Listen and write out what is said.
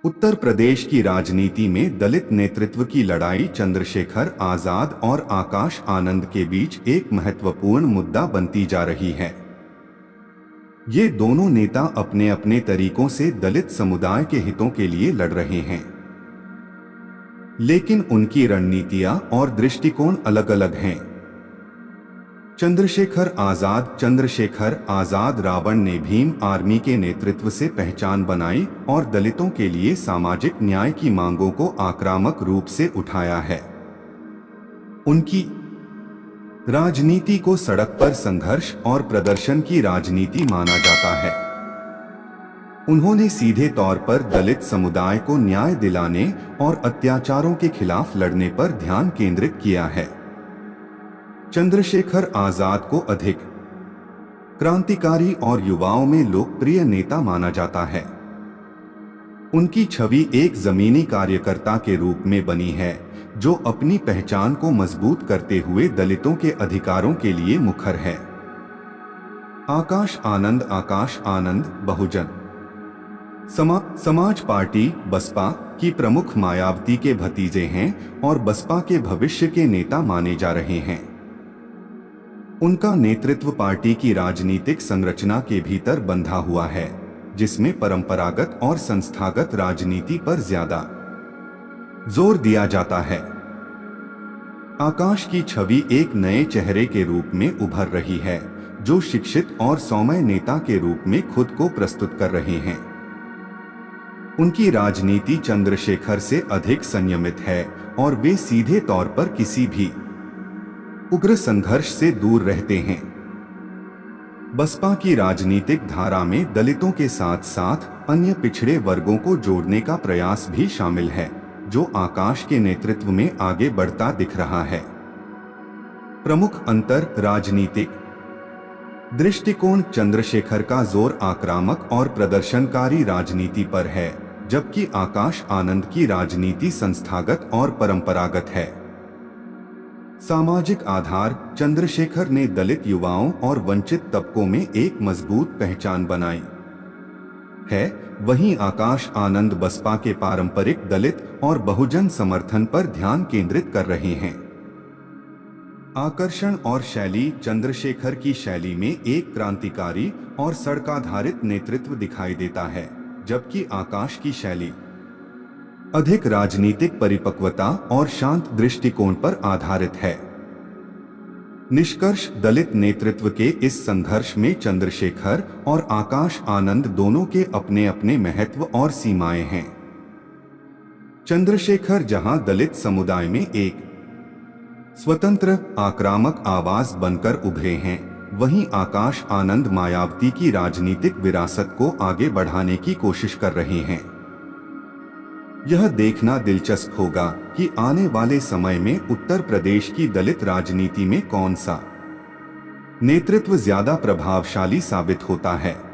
उत्तर प्रदेश की राजनीति में दलित नेतृत्व की लड़ाई चंद्रशेखर आजाद और आकाश आनंद के बीच एक महत्वपूर्ण मुद्दा बनती जा रही है। ये दोनों नेता अपने अपने तरीकों से दलित समुदाय के हितों के लिए लड़ रहे हैं, लेकिन उनकी रणनीतियां और दृष्टिकोण अलग अलग हैं। चंद्रशेखर आजाद रावण ने भीम आर्मी के नेतृत्व से पहचान बनाई और दलितों के लिए सामाजिक न्याय की मांगों को आक्रामक रूप से उठाया है। उनकी राजनीति को सड़क पर संघर्ष और प्रदर्शन की राजनीति माना जाता है। उन्होंने सीधे तौर पर दलित समुदाय को न्याय दिलाने और अत्याचारों के खिलाफ लड़ने पर ध्यान केंद्रित किया है। चंद्रशेखर आजाद को अधिक क्रांतिकारी और युवाओं में लोकप्रिय नेता माना जाता है। उनकी छवि एक जमीनी कार्यकर्ता के रूप में बनी है, जो अपनी पहचान को मजबूत करते हुए दलितों के अधिकारों के लिए मुखर है। आकाश आनंद बहुजन समाज पार्टी बसपा की प्रमुख मायावती के भतीजे हैं और बसपा के भविष्य के नेता माने जा रहे हैं। उनका नेतृत्व पार्टी की राजनीतिक संरचना के भीतर बंधा हुआ है, जिसमें परंपरागत और संस्थागत राजनीति पर ज्यादा जोर दिया जाता है। आकाश की छवि एक नए चेहरे के रूप में उभर रही है, जो शिक्षित और सौम्य नेता के रूप में खुद को प्रस्तुत कर रहे हैं। उनकी राजनीति चंद्रशेखर से अधिक संयमित है और वे सीधे तौर पर किसी भी उग्र संघर्ष से दूर रहते हैं। बसपा की राजनीतिक धारा में दलितों के साथ साथ अन्य पिछड़े वर्गों को जोड़ने का प्रयास भी शामिल है, जो आकाश के नेतृत्व में आगे बढ़ता दिख रहा है। प्रमुख अंतर राजनीतिक दृष्टिकोण चंद्रशेखर का जोर आक्रामक और प्रदर्शनकारी राजनीति पर है, जबकि आकाश आनंद की राजनीति संस्थागत और परंपरागत है। सामाजिक आधार चंद्रशेखर ने दलित युवाओं और वंचित तबकों में एक मजबूत पहचान बनाई है, वहीं आकाश आनंद बसपा के पारंपरिक दलित और बहुजन समर्थन पर ध्यान केंद्रित कर रहे हैं। आकर्षण और शैली चंद्रशेखर की शैली में एक क्रांतिकारी और सड़काधारित नेतृत्व दिखाई देता है, जबकि आकाश की शैली अधिक राजनीतिक परिपक्वता और शांत दृष्टिकोण पर आधारित है। निष्कर्ष दलित नेतृत्व के इस संघर्ष में चंद्रशेखर और आकाश आनंद दोनों के अपने अपने महत्व और सीमाएं हैं। चंद्रशेखर जहां दलित समुदाय में एक स्वतंत्र आक्रामक आवाज बनकर उभरे हैं, वहीं आकाश आनंद मायावती की राजनीतिक विरासत को आगे बढ़ाने की कोशिश कर रहे हैं। यह देखना दिलचस्प होगा कि आने वाले समय में उत्तर प्रदेश की दलित राजनीति में कौन सा नेतृत्व ज्यादा प्रभावशाली साबित होता है।